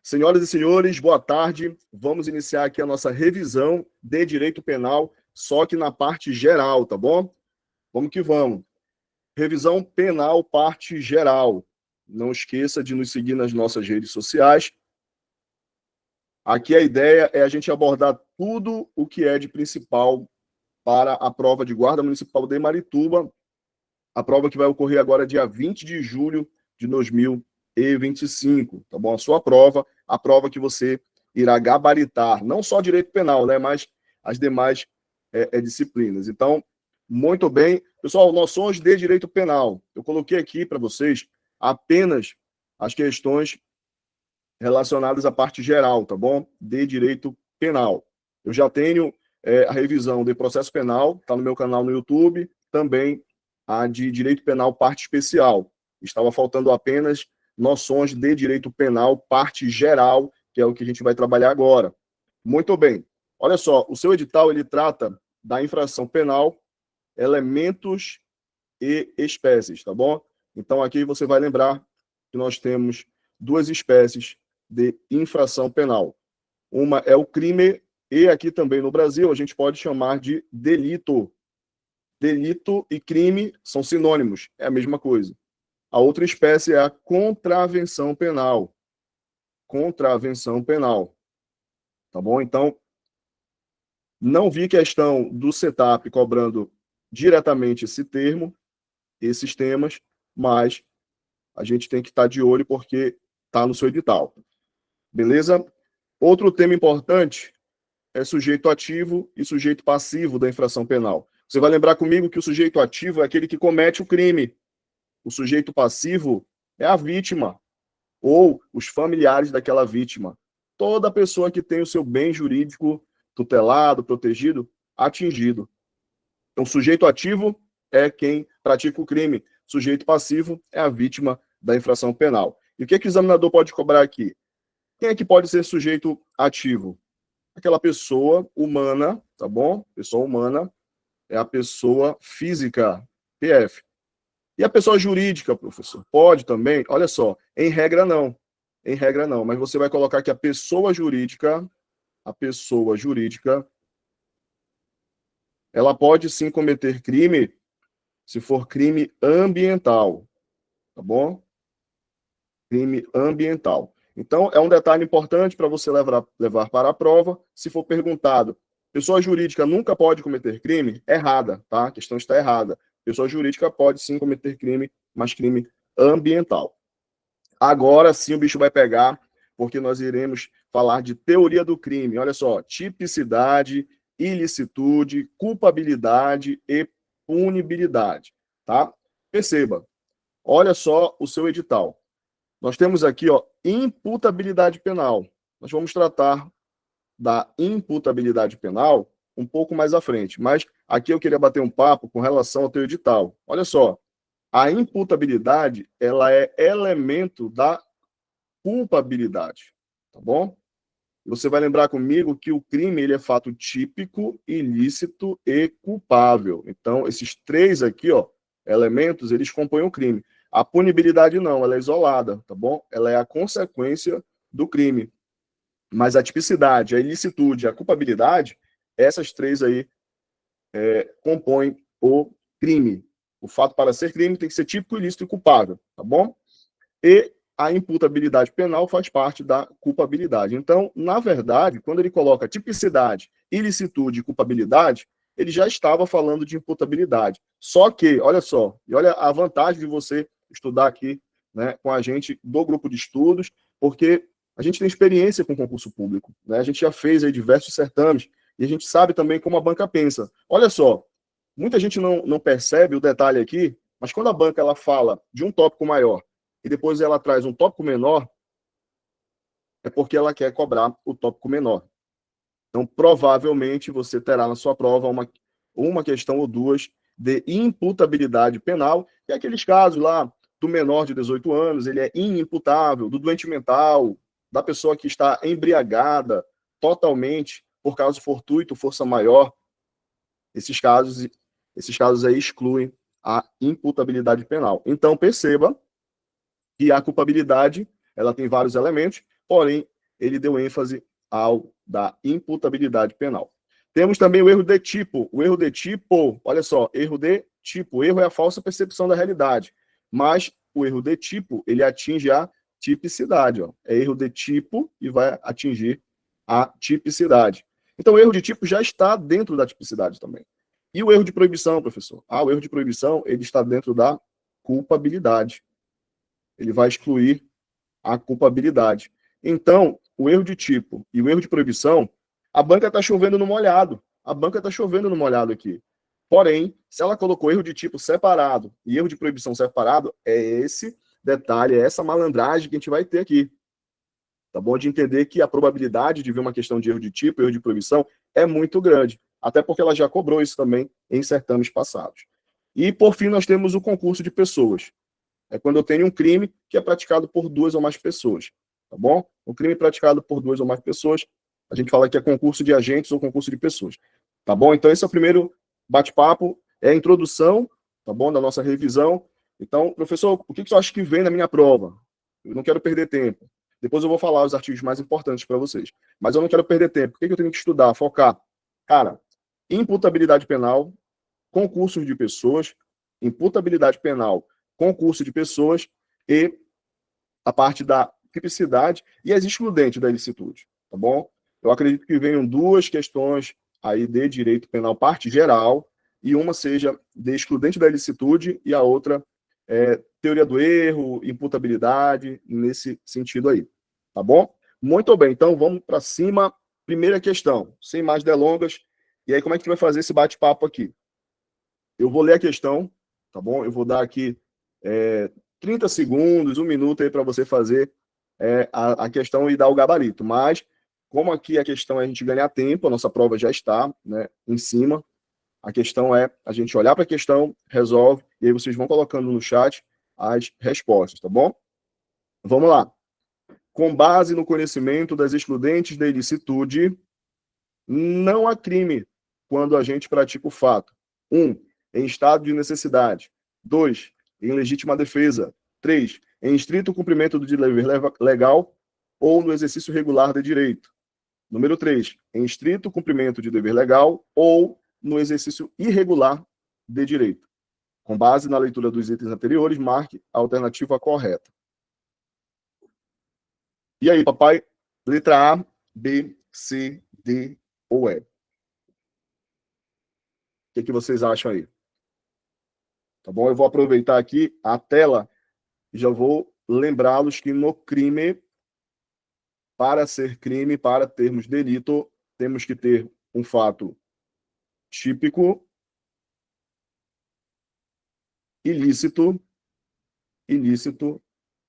Senhoras e senhores, boa tarde. Vamos iniciar aqui a nossa revisão de direito penal, só que na parte geral, tá bom? Vamos que vamos. Revisão penal, parte geral. Não esqueça de nos seguir nas nossas redes sociais. Aqui a ideia é a gente abordar tudo o que é de principal para a prova de Guarda Municipal de Marituba, a prova que vai ocorrer agora dia 20 de julho de 2025, tá bom? A prova que você irá gabaritar, não só direito penal, né, mas as demais disciplinas. Então, muito bem. Pessoal, noções de direito penal. Eu coloquei aqui para vocês apenas as questões relacionadas à parte geral, tá bom? De direito penal. Eu já tenho a revisão de processo penal, está no meu canal no YouTube, também a de direito penal parte especial. Estava faltando apenas noções de direito penal parte geral, que é o que a gente vai trabalhar agora. Muito bem. Olha só, o seu edital ele trata da infração penal, elementos e espécies, tá bom? Então aqui você vai lembrar que nós temos duas espécies de infração penal. Uma é o crime e aqui também no Brasil a gente pode chamar de delito. Delito e crime são sinônimos, é a mesma coisa. A outra espécie é a contravenção penal. Contravenção penal. Tá bom? Então, não vi questão do setup cobrando diretamente esse termo, esses temas, mas a gente tem que estar de olho porque está no seu edital. Beleza? Outro tema importante é sujeito ativo e sujeito passivo da infração penal. Você vai lembrar comigo que o sujeito ativo é aquele que comete o crime. O sujeito passivo é a vítima ou os familiares daquela vítima. Toda pessoa que tem o seu bem jurídico tutelado, protegido, atingido. Então, o sujeito ativo é quem pratica o crime. O sujeito passivo é a vítima da infração penal. E o que o examinador pode cobrar aqui? Quem é que pode ser sujeito ativo? Aquela pessoa humana, tá bom? Pessoa humana é a pessoa física, PF. E a pessoa jurídica, professor? Pode também? Olha só, em regra não. Em regra não, mas você vai colocar que a pessoa jurídica, ela pode sim cometer crime se for crime ambiental, tá bom? Crime ambiental. Então, é um detalhe importante para você levar para a prova. Se for perguntado, pessoa jurídica nunca pode cometer crime? Errada, tá? A questão está errada. Pessoa jurídica pode sim cometer crime, mas crime ambiental. Agora sim o bicho vai pegar, porque nós iremos falar de teoria do crime. Olha só, tipicidade, ilicitude, culpabilidade e punibilidade, tá? Perceba, olha só o seu edital. Nós temos aqui, ó, imputabilidade penal. Nós vamos tratar da imputabilidade penal um pouco mais à frente, mas aqui eu queria bater um papo com relação ao teu edital. Olha só, a imputabilidade, ela é elemento da culpabilidade, tá bom? Você vai lembrar comigo que o crime ele é fato típico, ilícito e culpável. Então, esses três aqui, ó, elementos, eles compõem o crime. A punibilidade não, ela é isolada, tá bom? Ela é a consequência do crime. Mas a tipicidade, a ilicitude, a culpabilidade, essas três aí compõem o crime. O fato para ser crime tem que ser típico, ilícito e culpável, tá bom? E a imputabilidade penal faz parte da culpabilidade. Então, na verdade, quando ele coloca tipicidade, ilicitude e culpabilidade, ele já estava falando de imputabilidade. Só que, olha só, e olha a vantagem de você estudar aqui, né, com a gente do grupo de estudos, porque a gente tem experiência com concurso público, né? A gente já fez aí diversos certames e a gente sabe também como a banca pensa. Olha só, muita gente não percebe o detalhe aqui, mas quando a banca ela fala de um tópico maior e depois ela traz um tópico menor, é porque ela quer cobrar o tópico menor. Então, provavelmente, você terá na sua prova uma questão ou duas de imputabilidade penal, que é aqueles casos lá do menor de 18 anos, ele é inimputável, do doente mental, da pessoa que está embriagada totalmente por causa fortuito, força maior. Esses casos aí excluem a imputabilidade penal. Então, perceba que a culpabilidade ela tem vários elementos, porém, ele deu ênfase ao da imputabilidade penal. Temos também o erro de tipo. O erro de tipo, olha só, erro de tipo. Erro é a falsa percepção da realidade. Mas o erro de tipo, ele atinge a tipicidade. Ó. É erro de tipo e vai atingir a tipicidade. Então, o erro de tipo já está dentro da tipicidade também. E o erro de proibição, professor? O erro de proibição, ele está dentro da culpabilidade. Ele vai excluir a culpabilidade. Então, o erro de tipo e o erro de proibição, a banca está chovendo no molhado. A banca está chovendo no molhado aqui. Porém, se ela colocou erro de tipo separado e erro de proibição separado, é esse detalhe, é essa malandragem que a gente vai ter aqui. Tá bom? De entender que a probabilidade de ver uma questão de erro de tipo, erro de proibição, é muito grande. Até porque ela já cobrou isso também em certames passados. E, por fim, nós temos o concurso de pessoas. É quando eu tenho um crime que é praticado por 2 ou mais pessoas. Tá bom? Um crime praticado por 2 ou mais pessoas, a gente fala que é concurso de agentes ou concurso de pessoas. Tá bom? Então, esse é o primeiro bate-papo, é a introdução, tá bom? Da nossa revisão. Então, professor, o que você acha que vem na minha prova? Eu não quero perder tempo. Depois eu vou falar os artigos mais importantes para vocês. Mas eu não quero perder tempo. O que eu tenho que estudar, focar? Cara, imputabilidade penal, concursos de pessoas, imputabilidade penal, concurso de pessoas e a parte da tipicidade e as excludentes da ilicitude, tá bom? Eu acredito que venham 2 questões aí de direito penal, parte geral, e uma seja de excludente da ilicitude e a outra teoria do erro, imputabilidade, nesse sentido aí, tá bom? Muito bem, então vamos para cima. Primeira questão, sem mais delongas. E aí, como é que a gente vai fazer esse bate-papo aqui? Eu vou ler a questão, tá bom? Eu vou dar aqui 30 segundos, 1 minuto aí para você fazer a questão e dar o gabarito. Mas, como aqui a questão é a gente ganhar tempo, a nossa prova já está, né, em cima. A questão é a gente olhar para a questão, resolve, e aí vocês vão colocando no chat as respostas, tá bom? Vamos lá. Com base no conhecimento das excludentes da ilicitude, não há crime quando a gente pratica o fato. 1. Em estado de necessidade. 2. Em legítima defesa. 3. Em estrito cumprimento do dever legal ou no exercício regular de direito. Número 3. Em estrito cumprimento de dever legal ou no exercício irregular de direito. Com base na leitura dos itens anteriores, marque a alternativa correta. E aí, papai? Letra A, B, C, D ou E? O que vocês acham aí? Tá bom? Eu vou aproveitar aqui a tela e já vou lembrá-los que no crime, para ser crime, para termos delito, temos que ter um fato típico, ilícito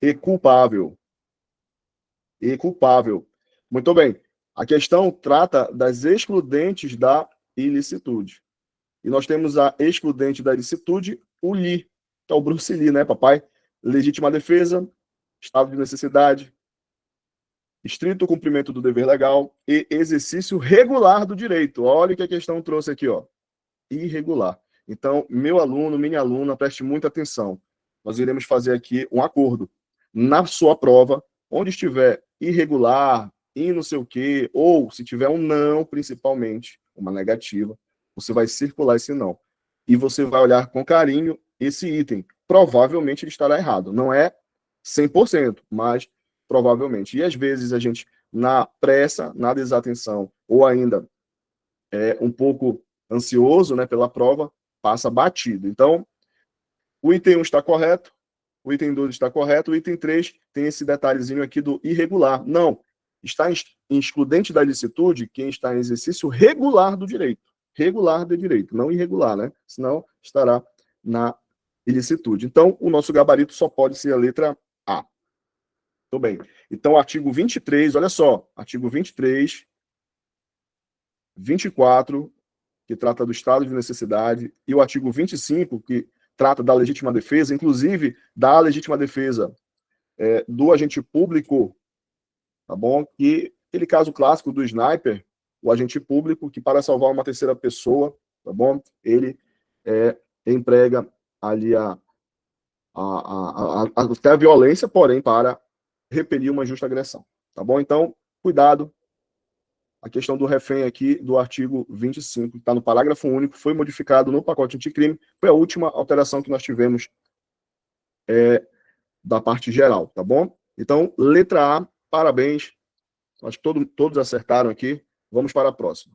e culpável. E culpável. Muito bem. A questão trata das excludentes da ilicitude. E nós temos a excludente da ilicitude, o LI, que é o Bruce Lee, né, papai? Legítima defesa, estado de necessidade, estrito cumprimento do dever legal e exercício regular do direito. Olha o que a questão trouxe aqui, ó. Irregular. Então, meu aluno, minha aluna, preste muita atenção. Nós iremos fazer aqui um acordo. Na sua prova, onde estiver irregular, e não sei o quê, ou se tiver um não, principalmente, uma negativa, você vai circular esse não. E você vai olhar com carinho esse item. Provavelmente ele estará errado. Não é 100%, mas provavelmente. E às vezes a gente, na pressa, na desatenção, ou ainda um pouco ansioso, né, pela prova, passa batido. Então, o item 1 está correto, o item 2 está correto, o item 3 tem esse detalhezinho aqui do irregular. Não, está em excludente da ilicitude quem está em exercício regular do direito. Regular de direito, não irregular, né? Senão estará na ilicitude. Então, o nosso gabarito só pode ser a letra A. Muito bem. Então, artigo 23, olha só, artigo 23, 24, que trata do estado de necessidade, e o artigo 25, que trata da legítima defesa, inclusive da legítima defesa do agente público, tá bom? Que aquele caso clássico do sniper, o agente público que para salvar uma terceira pessoa, tá bom? Ele emprega ali até a violência, porém para repelir uma justa agressão, tá bom? Então, cuidado, a questão do refém aqui do artigo 25, está no parágrafo único, foi modificado no pacote anticrime, foi a última alteração que nós tivemos da parte geral, tá bom? Então, letra A, parabéns, acho que todos acertaram aqui, vamos para a próxima.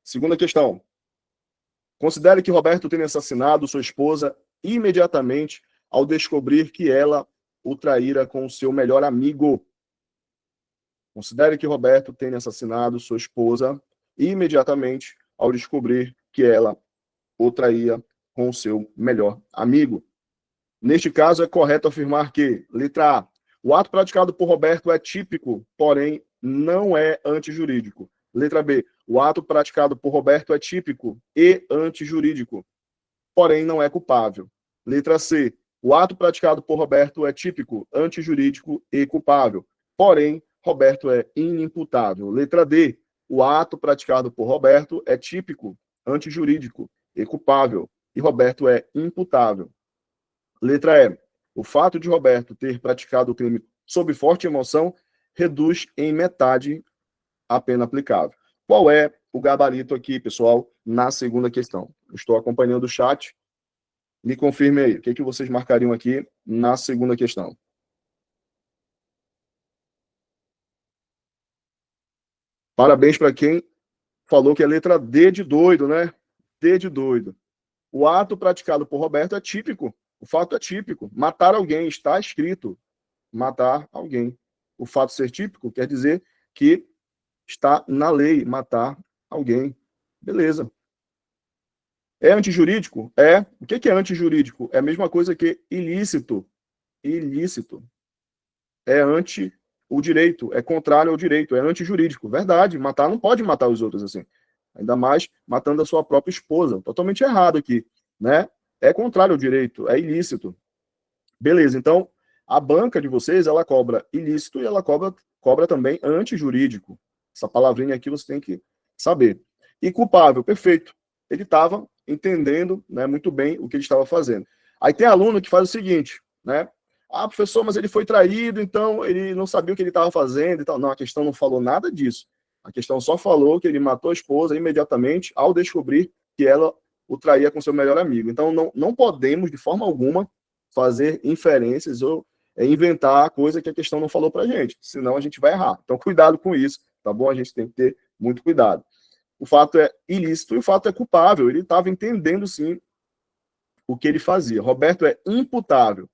Segunda questão. Considere que Roberto tenha assassinado sua esposa imediatamente ao descobrir que ela o traíra com o seu melhor amigo. Considere que Roberto tenha assassinado sua esposa imediatamente ao descobrir que ela o traía com o seu melhor amigo. Neste caso, é correto afirmar que, letra A, o ato praticado por Roberto é típico, porém não é antijurídico. Letra B, o ato praticado por Roberto é típico e antijurídico, porém não é culpável. Letra C, o ato praticado por Roberto é típico, antijurídico e culpável, porém Roberto é inimputável. Letra D, o ato praticado por Roberto é típico, antijurídico e culpável, e Roberto é imputável. Letra E, o fato de Roberto ter praticado o crime sob forte emoção reduz em metade a pena aplicável. Qual é o gabarito aqui, pessoal, na segunda questão? Eu estou acompanhando o chat. Me confirme aí, o que vocês marcariam aqui na segunda questão? Parabéns para quem falou que é letra D de doido, né? D de doido. O ato praticado por Roberto é típico. O fato é típico. Matar alguém, está escrito. Matar alguém. O fato ser típico quer dizer que está na lei matar alguém. Beleza. É antijurídico? É. O que é antijurídico? É a mesma coisa que ilícito. Ilícito. É anti o direito, é contrário ao direito, é antijurídico. Verdade, matar não pode matar os outros assim. Ainda mais matando a sua própria esposa. Totalmente errado aqui, né? É contrário ao direito, é ilícito. Beleza, então a banca de vocês, ela cobra ilícito e ela cobra também antijurídico. Essa palavrinha aqui você tem que saber. E culpável, perfeito. Ele estava entendendo, né, muito bem o que ele estava fazendo. Aí tem aluno que faz o seguinte, né? Ah, professor, mas ele foi traído, então ele não sabia o que ele estava fazendo e tal. Não, a questão não falou nada disso. A questão só falou que ele matou a esposa imediatamente ao descobrir que ela o traía com seu melhor amigo. Então, não podemos, de forma alguma, fazer inferências ou inventar coisa que a questão não falou para a gente, senão a gente vai errar. Então, cuidado com isso, tá bom? A gente tem que ter muito cuidado. O fato é ilícito e o fato é culpável. Ele estava entendendo, sim, o que ele fazia. Roberto é imputável.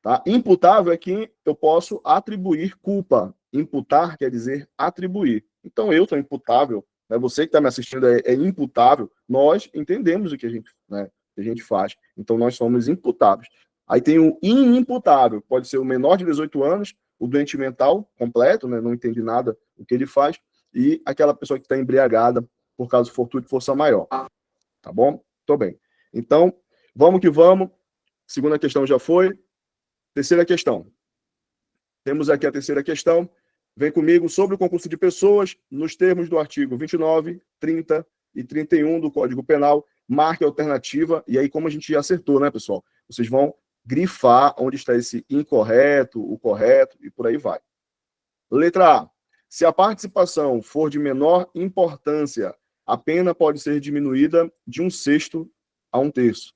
Tá? Imputável é quem eu posso atribuir culpa. Imputar quer dizer atribuir. Então, eu sou imputável, né? Você que está me assistindo é imputável. Nós entendemos o que a gente faz. Então, nós somos imputáveis. Aí tem o inimputável, pode ser o menor de 18 anos, o doente mental completo, né? Não entende nada do que ele faz, e aquela pessoa que está embriagada por causa de fortuna de força maior. Tá bom? Tô bem. Então, vamos que vamos. Segunda questão já foi. Terceira questão. Temos aqui a terceira questão. Vem comigo sobre o concurso de pessoas, nos termos do artigo 29, 30 e 31 do Código Penal, marque a alternativa, e aí, como a gente já acertou, né, pessoal? Vocês vão grifar onde está esse incorreto, o correto, e por aí vai. Letra A. Se a participação for de menor importância, a pena pode ser diminuída de 1/6 a 1/3.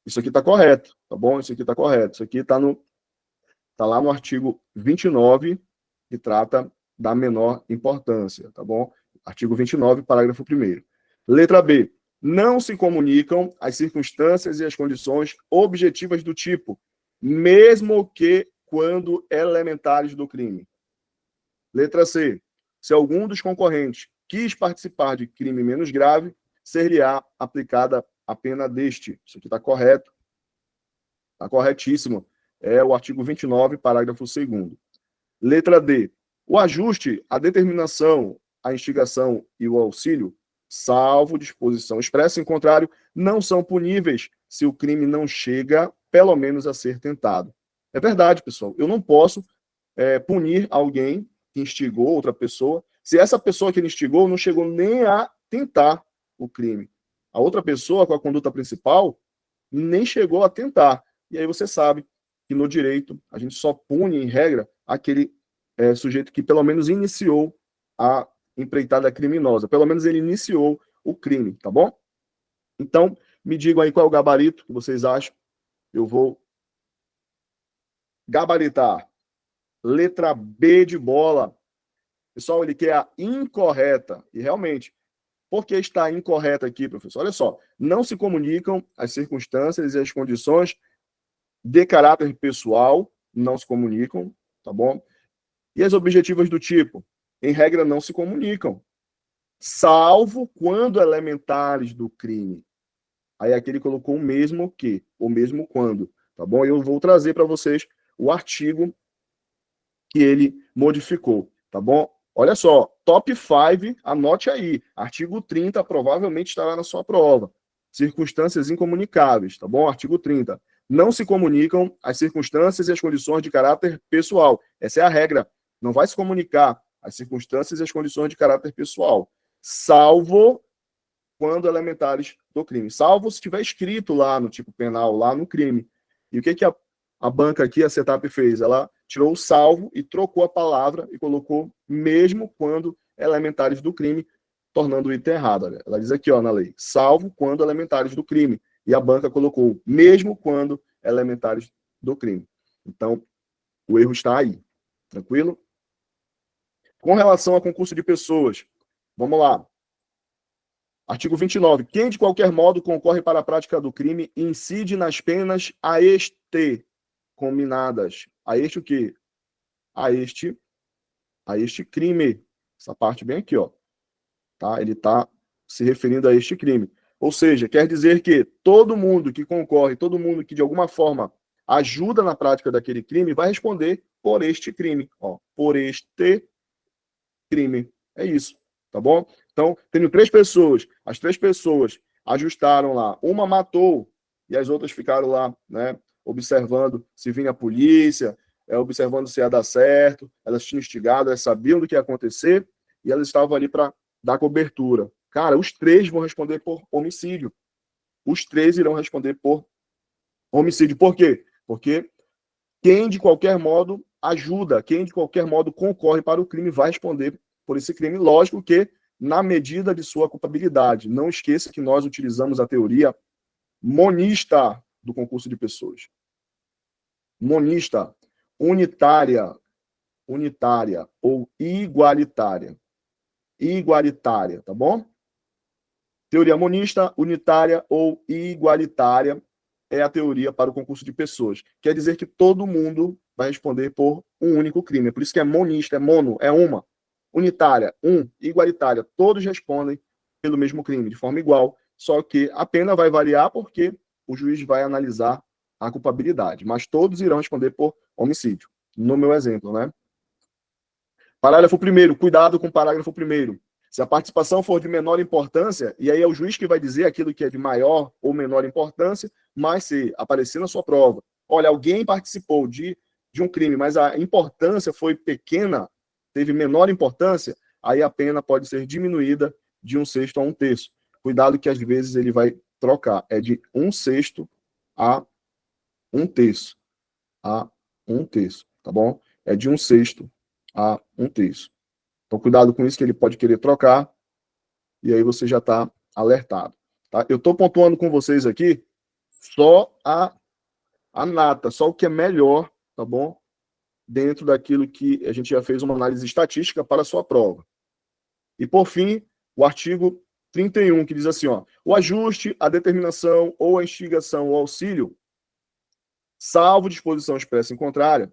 Isso aqui está correto, tá bom? Isso aqui está correto. Isso aqui está lá no artigo 29, que trata da menor importância, tá bom? Artigo 29, parágrafo 1º. Letra B. Não se comunicam as circunstâncias e as condições objetivas do tipo, mesmo que quando elementares do crime. Letra C. Se algum dos concorrentes quis participar de crime menos grave, ser-lhe-á aplicada a pena deste. Isso aqui está correto. Está corretíssimo. É o artigo 29, parágrafo 2º. Letra D. O ajuste, a determinação, a instigação e o auxílio, salvo disposição expressa em contrário, não são puníveis se o crime não chega, pelo menos, a ser tentado. É verdade, pessoal. Eu não posso punir alguém que instigou outra pessoa se essa pessoa que ele instigou não chegou nem a tentar o crime. A outra pessoa, com a conduta principal, nem chegou a tentar. E aí você sabe que no direito a gente só pune, em regra, aquele sujeito que pelo menos iniciou a empreitada criminosa. Pelo menos ele iniciou o crime, tá bom? Então, me digam aí qual é o gabarito que vocês acham. Eu vou gabaritar. Letra B de bola. Pessoal, ele quer a incorreta. E realmente, por que está incorreta aqui, professor? Olha só, não se comunicam as circunstâncias e as condições de caráter pessoal, não se comunicam, tá bom? E as objetivas do tipo, em regra, não se comunicam, salvo quando elementares do crime. Aí aqui ele colocou o mesmo que, o mesmo quando, tá bom? Eu vou trazer para vocês o artigo que ele modificou, tá bom? Olha só, top 5, anote aí. Artigo 30 provavelmente estará na sua prova. Circunstâncias incomunicáveis, tá bom? Artigo 30. Não se comunicam as circunstâncias e as condições de caráter pessoal. Essa é a regra. Não vai se comunicar as circunstâncias e as condições de caráter pessoal, salvo quando elementares do crime. Salvo se tiver escrito lá no tipo penal, lá no crime. E o que a banca aqui, a Setap, fez? Ela tirou o salvo e trocou a palavra e colocou mesmo quando elementares do crime, tornando o item errado. Olha. Ela diz aqui, ó, na lei, salvo quando elementares do crime. E a banca colocou mesmo quando elementares do crime. Então, o erro está aí. Tranquilo? Com relação a concurso de pessoas, vamos lá. Artigo 29. Quem de qualquer modo concorre para a prática do crime incide nas penas a este combinadas. A este o quê? A este crime. Essa parte bem aqui, ó. Tá? Ele está se referindo a este crime. Ou seja, quer dizer que todo mundo que concorre, todo mundo que de alguma forma ajuda na prática daquele crime, vai responder por este crime. Ó, por este crime. É isso. Tá bom? Então, tenho 3 pessoas. As 3 pessoas ajustaram lá. Uma matou e as outras ficaram lá, né, observando se vinha a polícia, observando se ia dar certo. Elas tinham instigado, elas sabiam do que ia acontecer e elas estavam ali para dar cobertura. Cara, os 3 vão responder por homicídio. Os 3 irão responder por homicídio. Por quê? Porque quem de qualquer modo ajuda, quem de qualquer modo concorre para o crime vai responder por esse crime, lógico que na medida de sua culpabilidade. Não esqueça que nós utilizamos a teoria monista do concurso de pessoas. Monista, unitária ou igualitária. Igualitária, tá bom? Teoria monista, unitária ou igualitária é a teoria para o concurso de pessoas. Quer dizer que todo mundo vai responder por um único crime. É por isso que é monista, é mono, é uma. Unitária, igualitária, todos respondem pelo mesmo crime, de forma igual, só que a pena vai variar porque o juiz vai analisar a culpabilidade, mas todos irão responder por homicídio, no meu exemplo, né? Parágrafo 1º, cuidado com o parágrafo 1º. Se a participação for de menor importância, e aí é o juiz que vai dizer aquilo que é de maior ou menor importância, mas se aparecer na sua prova, olha, alguém participou de um crime, mas a importância foi pequena, teve menor importância, aí a pena pode ser diminuída de 1/6 a 1/3. Cuidado que às vezes ele vai trocar, é de 1/6 a 1/3. A 1/3, tá bom? É de 1/6 a 1/3. Então, cuidado com isso, que ele pode querer trocar, e aí você já está alertado. Tá? Eu estou pontuando com vocês aqui só a nata, só o que é melhor, tá bom? Dentro daquilo que a gente já fez uma análise estatística para a sua prova. E, por fim, o artigo 31, que diz assim, ó, o ajuste, a determinação ou a instigação ou auxílio, salvo disposição expressa em contrária,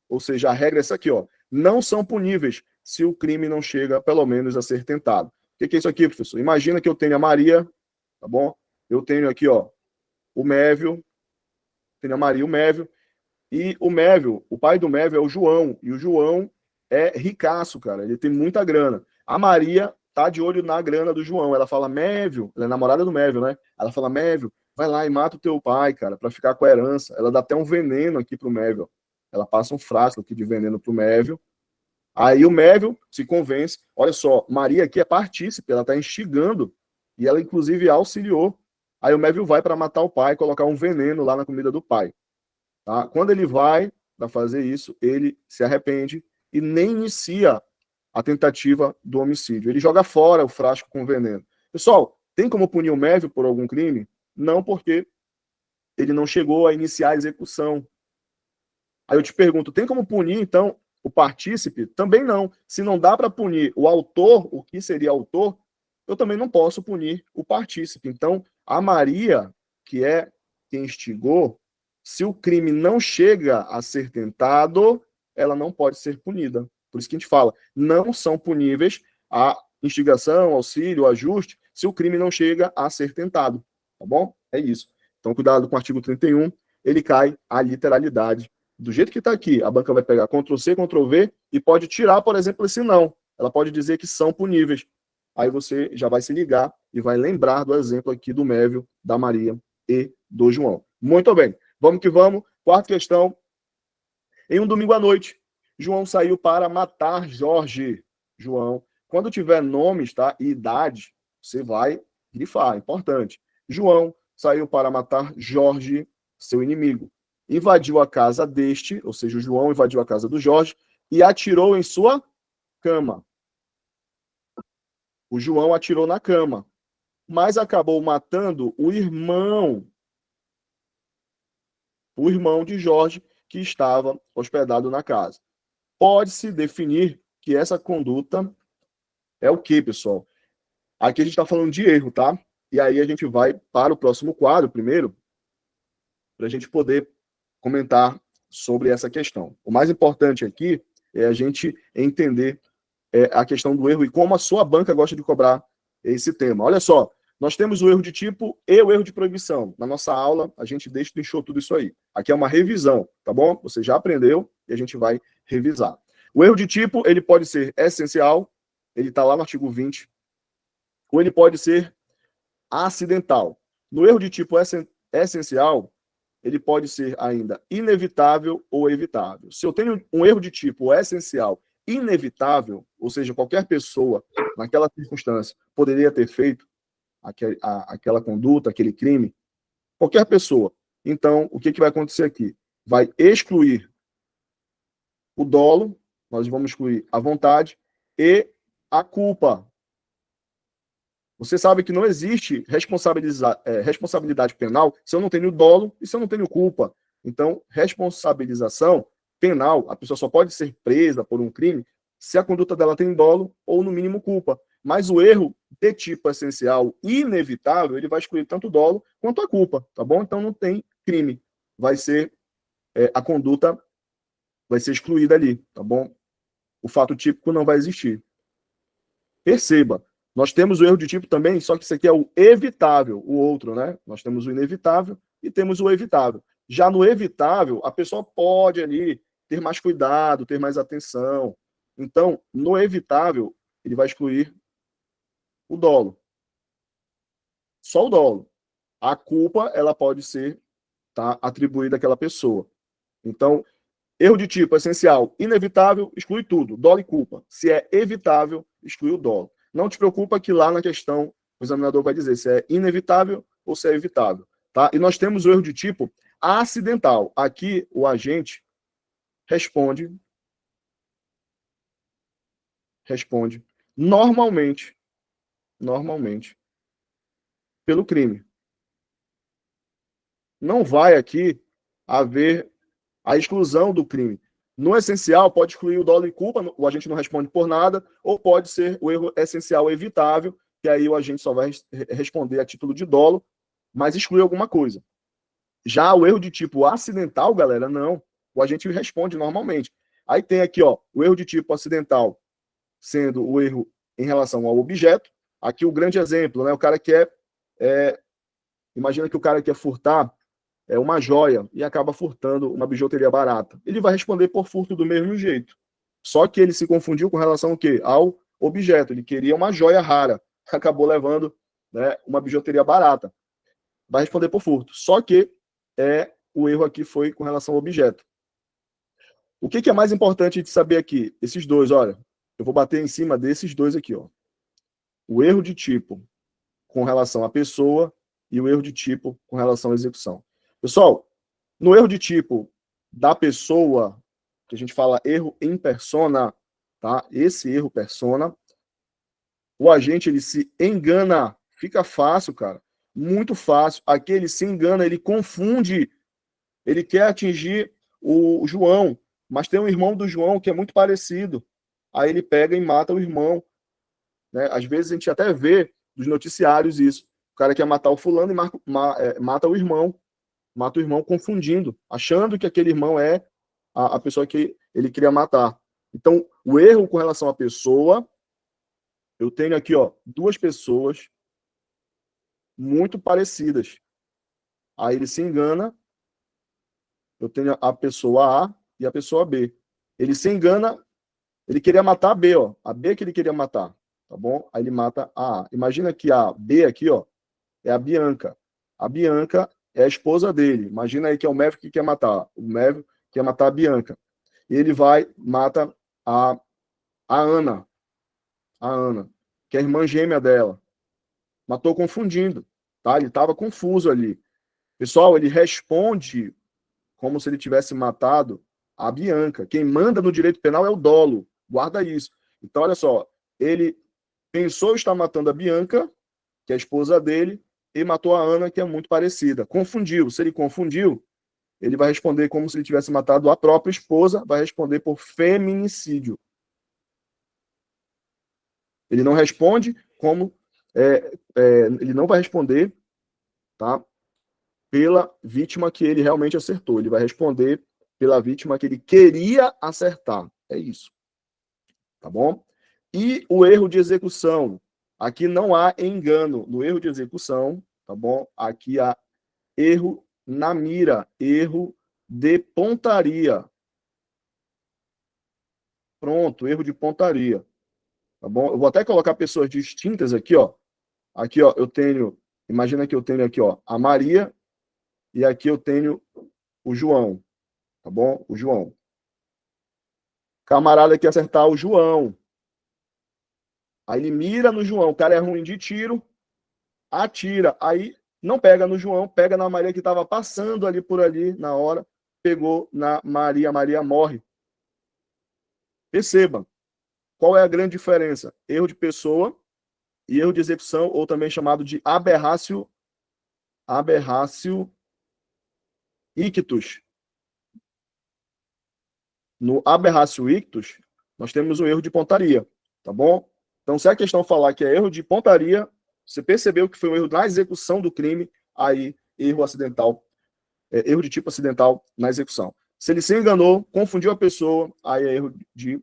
ou seja, a regra é essa aqui, ó, não são puníveis se o crime não chega, pelo menos, a ser tentado. O que é isso aqui, professor? Imagina que eu tenho a Maria, tá bom? Eu tenho aqui, ó, o Mévio, tenho a Maria e o Mévio, e o Mévio, o pai do Mévio é o João, e o João é ricaço, cara, ele tem muita grana. A Maria tá de olho na grana do João, ela fala, Mévio, ela é namorada do Mévio, né? Ela fala, Mévio, vai lá e mata o teu pai, cara, para ficar com a herança. Ela dá até um veneno aqui pro Mévio. Ela passa um frasco aqui de veneno pro Mévio. Aí o Mévio se convence. Olha só, Maria aqui é partícipe, ela está instigando e ela, inclusive, auxiliou. Aí o Mévio vai para matar o pai, colocar um veneno lá na comida do pai. Tá? Quando ele vai para fazer isso, ele se arrepende e nem inicia a tentativa do homicídio. Ele joga fora o frasco com veneno. Pessoal, tem como punir o Mévio por algum crime? Não, porque ele não chegou a iniciar a execução. Aí eu te pergunto, tem como punir, então, o partícipe? Também não. Se não dá para punir o autor, o que seria autor, eu também não posso punir o partícipe. Então, a Maria, que é quem instigou, se o crime não chega a ser tentado, ela não pode ser punida. Por isso que a gente fala, não são puníveis a instigação, auxílio, ajuste, se o crime não chega a ser tentado. Tá bom? É isso. Então, cuidado com o artigo 31, ele cai a literalidade. Do jeito que está aqui, a banca vai pegar Ctrl+C, Ctrl+V e pode tirar, por exemplo, esse não. Ela pode dizer que são puníveis. Aí você já vai se ligar e vai lembrar do exemplo aqui do Mévio, da Maria e do João. Muito bem. Vamos que vamos. Quarta questão. Em um domingo à noite, João saiu para matar Jorge. João, quando tiver nomes, tá, e idade, você vai grifar, importante. João saiu para matar Jorge, seu inimigo. Invadiu a casa deste, ou seja, o João invadiu a casa do Jorge e atirou em sua cama. O João atirou na cama, mas acabou matando o irmão de Jorge, que estava hospedado na casa. Pode-se definir que essa conduta é o quê, pessoal? Aqui a gente está falando de erro, tá? E aí a gente vai para o próximo quadro primeiro, para a gente poder comentar sobre essa questão. O mais importante aqui é a gente entender a questão do erro e como a sua banca gosta de cobrar esse tema. Olha só, nós temos o erro de tipo e o erro de proibição. Na nossa aula, a gente destrinchou tudo isso aí. Aqui é uma revisão, tá bom? Você já aprendeu e a gente vai revisar. O erro de tipo, ele pode ser essencial, ele está lá no artigo 20, ou ele pode ser acidental. No erro de tipo essencial, ele pode ser ainda inevitável ou evitável. Se eu tenho um erro de tipo essencial inevitável, ou seja, qualquer pessoa naquela circunstância poderia ter feito aquela conduta, aquele crime, qualquer pessoa. Então, o que vai acontecer aqui? Vai excluir o dolo, nós vamos excluir a vontade e a culpa. Você sabe que não existe responsabilidade penal se eu não tenho dolo e se eu não tenho culpa. Então, responsabilização penal, a pessoa só pode ser presa por um crime se a conduta dela tem dolo ou, no mínimo, culpa. Mas o erro de tipo essencial inevitável, ele vai excluir tanto o dolo quanto a culpa, tá bom? Então, não tem crime. Vai ser, a conduta vai ser excluída ali, tá bom? O fato típico não vai existir. Perceba, nós temos o erro de tipo também, só que isso aqui é o evitável, o outro, né? Nós temos o inevitável e temos o evitável. Já no evitável, a pessoa pode ali ter mais cuidado, ter mais atenção. Então, no evitável, ele vai excluir o dolo. Só o dolo. A culpa, ela pode ser atribuída àquela pessoa. Então, erro de tipo essencial, inevitável, exclui tudo, dolo e culpa. Se é evitável, exclui o dolo. Não te preocupa que lá na questão o examinador vai dizer se é inevitável ou se é evitável. Tá? E nós temos o erro de tipo acidental. Aqui o agente responde normalmente pelo crime. Não vai aqui haver a exclusão do crime. No essencial, pode excluir o dolo e culpa, o agente não responde por nada, ou pode ser o erro essencial evitável, que aí o agente só vai responder a título de dolo, mas exclui alguma coisa. Já o erro de tipo acidental, galera, não. O agente responde normalmente. Aí tem aqui, ó, o erro de tipo acidental sendo o erro em relação ao objeto. Aqui o grande exemplo, né? O cara quer... imagina que o cara quer furtar uma joia e acaba furtando uma bijuteria barata. Ele vai responder por furto do mesmo jeito. Só que ele se confundiu com relação ao quê? Ao objeto. Ele queria uma joia rara. Acabou levando, né, uma bijuteria barata. Vai responder por furto. Só que o erro aqui foi com relação ao objeto. O que é mais importante de saber aqui? Esses dois, olha. Eu vou bater em cima desses dois aqui, ó. O erro de tipo com relação à pessoa e o erro de tipo com relação à execução. Pessoal, no erro de tipo da pessoa, que a gente fala erro em persona, tá? Esse erro persona, o agente ele se engana, fica fácil, cara, muito fácil. Aqui ele se engana, ele confunde, ele quer atingir o João, mas tem um irmão do João que é muito parecido. Aí ele pega e mata o irmão, né? Às vezes a gente até vê nos noticiários isso. O cara quer matar o fulano e mata o irmão confundindo, achando que aquele irmão é a pessoa que ele queria matar. Então, o erro com relação à pessoa, eu tenho aqui, ó, duas pessoas muito parecidas. Aí ele se engana, eu tenho a pessoa A e a pessoa B. Ele se engana, ele queria matar a B, ó. A B que ele queria matar, tá bom? Aí ele mata a A. Imagina que a B aqui, ó, é a Bianca. A Bianca é a esposa dele. Imagina aí que é o Maverick que quer matar. O Maverick quer matar a Bianca. E ele vai, mata a Ana. A Ana, que é a irmã gêmea dela. Matou confundindo, tá? Ele estava confuso ali. Pessoal, ele responde como se ele tivesse matado a Bianca. Quem manda no direito penal é o dolo. Guarda isso. Então, olha só. Ele pensou estar matando a Bianca, que é a esposa dele, e matou a Ana, que é muito parecida. Confundiu. Se ele confundiu, ele vai responder como se ele tivesse matado a própria esposa, vai responder por feminicídio. Ele não responde como... ele não vai responder, tá, pela vítima que ele realmente acertou. Ele vai responder pela vítima que ele queria acertar. É isso. Tá bom? E o erro de execução. Aqui não há engano no erro de execução, tá bom? Aqui há erro na mira, erro de pontaria. Pronto, erro de pontaria. Tá bom? Eu vou até colocar pessoas distintas aqui, ó. Aqui, ó, eu tenho, imagina que eu tenho aqui, ó, a Maria e aqui eu tenho o João, tá bom? O João. Camarada quer acertar o João. Aí ele mira no João, o cara é ruim de tiro, atira. Aí não pega no João, pega na Maria que estava passando ali por ali na hora, pegou na Maria, Maria morre. Perceba, qual é a grande diferença? Erro de pessoa e erro de execução, ou também chamado de aberratio ictus. No aberratio ictus, nós temos um erro de pontaria, tá bom? Então, se a questão falar que é erro de pontaria, você percebeu que foi um erro na execução do crime, aí erro acidental, erro de tipo acidental na execução. Se ele se enganou, confundiu a pessoa, aí é erro de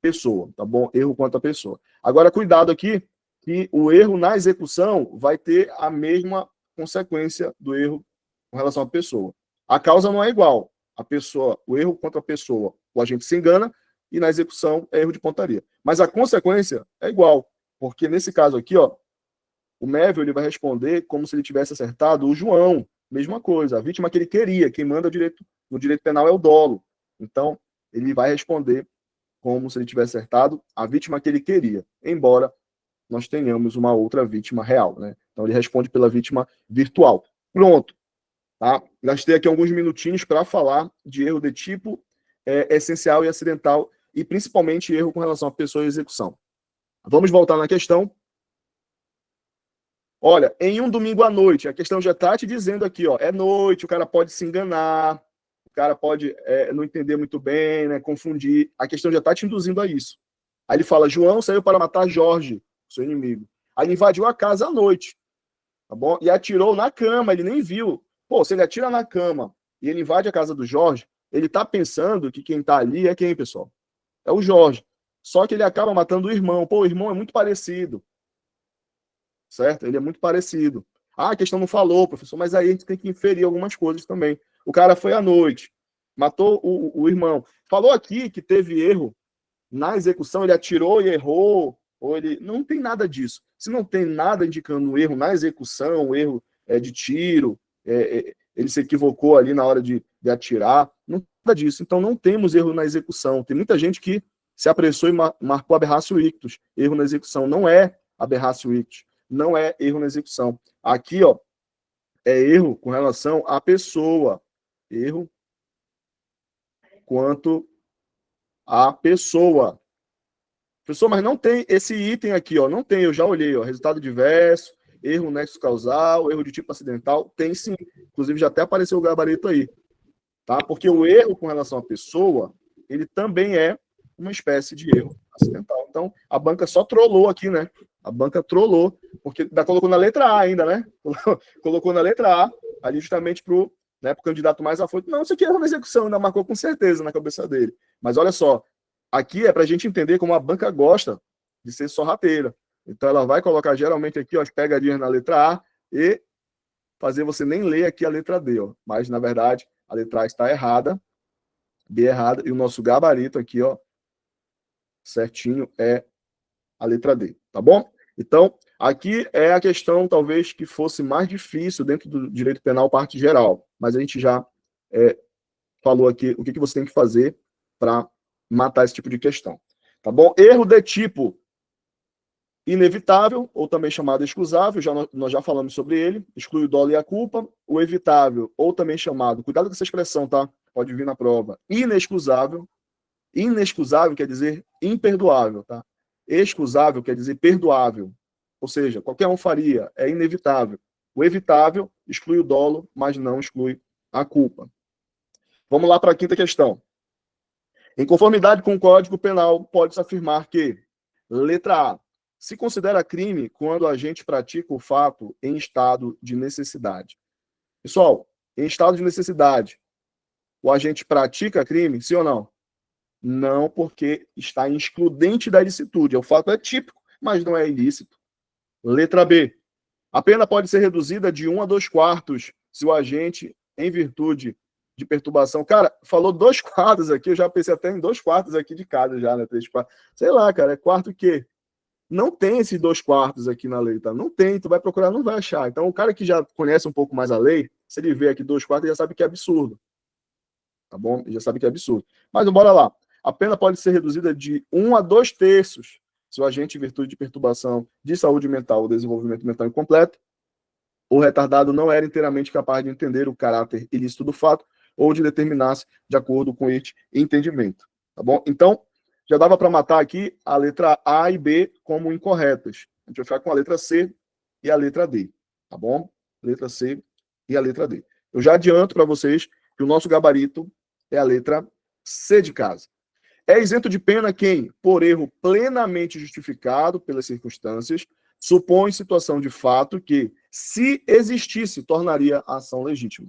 pessoa, tá bom? Erro quanto a pessoa. Agora, cuidado aqui, que o erro na execução vai ter a mesma consequência do erro com relação à pessoa. A causa não é igual. A pessoa, o erro contra a pessoa, o agente se engana, e na execução é erro de pontaria. Mas a consequência é igual, porque nesse caso aqui, ó, o Mévio ele vai responder como se ele tivesse acertado o João. Mesma coisa, a vítima que ele queria, quem manda no direito penal é o dolo. Então, ele vai responder como se ele tivesse acertado a vítima que ele queria, embora nós tenhamos uma outra vítima real, né? Então, ele responde pela vítima virtual. Pronto. Tá? Gastei aqui alguns minutinhos para falar de erro de tipo essencial e acidental, e principalmente erro com relação à pessoa e execução. Vamos voltar na questão. Olha, em um domingo à noite, a questão já está te dizendo aqui, ó, é noite, o cara pode se enganar, o cara pode não entender muito bem, né, confundir. A questão já está te induzindo a isso. Aí ele fala, João saiu para matar Jorge, seu inimigo. Aí ele invadiu a casa à noite, tá bom? E atirou na cama, ele nem viu. Pô, se ele atira na cama e ele invade a casa do Jorge, ele tá pensando que quem tá ali é quem, pessoal? É o Jorge. Só que ele acaba matando o irmão. Pô, o irmão é muito parecido, certo? Ele é muito parecido. Ah, a questão não falou, professor, mas aí a gente tem que inferir algumas coisas também. O cara foi à noite, matou o irmão. Falou aqui que teve erro na execução, ele atirou e errou, ou ele... Não tem nada disso. Se não tem nada indicando um erro na execução, um erro de tiro, ele se equivocou ali na hora de atirar, não tem nada disso. Então não temos erro na execução. Tem muita gente que se apressou e marcou aberratio ictus. Erro na execução. Não é aberratio ictus. Não é erro na execução. Aqui, ó, é erro com relação à pessoa. Erro quanto à pessoa. Professor, mas não tem esse item aqui, ó. Não tem, eu já olhei, ó. Resultado diverso, erro nexo causal, erro de tipo acidental. Tem sim. Inclusive, já até apareceu o gabarito aí. Tá? Porque o erro com relação à pessoa, ele também é uma espécie de erro acidental. Então, a banca só trollou aqui, né? A banca trollou, porque ainda colocou na letra A ainda, né? Colocou na letra A, ali justamente para o candidato mais afoito. Não, isso aqui é uma execução, ainda marcou com certeza na cabeça dele. Mas olha só, aqui é para a gente entender como a banca gosta de ser sorrateira. Então, ela vai colocar geralmente aqui ó, as pegadinhas na letra A e fazer você nem ler aqui a letra D. Ó. Mas, na verdade, a letra A está errada, B errada, e o nosso gabarito aqui, ó, certinho, é a letra D, tá bom? Então, aqui é a questão, talvez, que fosse mais difícil dentro do direito penal, parte geral, mas a gente já falou aqui o que você tem que fazer para matar esse tipo de questão, tá bom? Erro de tipo inevitável, ou também chamado excusável, nós já falamos sobre ele, exclui o dolo e a culpa. O evitável, ou também chamado, cuidado com essa expressão, tá? Pode vir na prova. Inexcusável. Inexcusável quer dizer imperdoável, tá? Excusável quer dizer perdoável. Ou seja, qualquer um faria, é inevitável. O evitável exclui o dolo, mas não exclui a culpa. Vamos lá para a quinta questão. Em conformidade com o Código Penal, pode-se afirmar que, letra A, se considera crime quando a gente pratica o fato em estado de necessidade. Pessoal, em estado de necessidade, o agente pratica crime, sim ou não? Não, porque está em excludente da ilicitude. O fato é típico, mas não é ilícito. Letra B. A pena pode ser reduzida de 1 a 2 quartos se o agente, em virtude de perturbação... Cara, falou 2 quartos aqui, eu já pensei até em 2 quartos aqui de casa já, né? 3 quartos. Sei lá, cara, é quarto o quê? Não tem esses 2 quartos aqui na lei, tá? Não tem, tu vai procurar, não vai achar. Então, o cara que já conhece um pouco mais a lei, se ele vê aqui 2 quartos, ele já sabe que é absurdo. Tá bom? Ele já sabe que é absurdo. Mas bora lá. A pena pode ser reduzida de 1 a 2 terços se o agente, em virtude de perturbação de saúde mental ou desenvolvimento mental incompleto, o retardado não era inteiramente capaz de entender o caráter ilícito do fato ou de determinar-se de acordo com este entendimento. Tá bom? Então, já dava para matar aqui a letra A e B como incorretas. A gente vai ficar com a letra C e a letra D. Tá bom? Letra C e a letra D. Eu já adianto para vocês que o nosso gabarito é a letra C de casa. É isento de pena quem, por erro plenamente justificado pelas circunstâncias, supõe situação de fato que, se existisse, tornaria a ação legítima.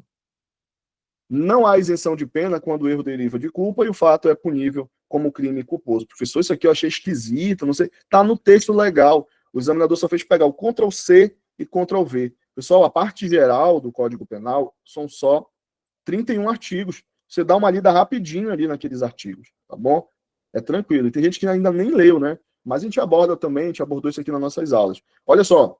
Não há isenção de pena quando o erro deriva de culpa e o fato é punível como crime culposo. Professor, isso aqui eu achei esquisito, não sei. Está no texto legal. O examinador só fez pegar o Ctrl+C e Ctrl+V. Pessoal, a parte geral do Código Penal são só 31 artigos. Você dá uma lida rapidinho ali naqueles artigos, tá bom? É tranquilo. E tem gente que ainda nem leu, né? Mas a gente aborda também, a gente abordou isso aqui nas nossas aulas. Olha só.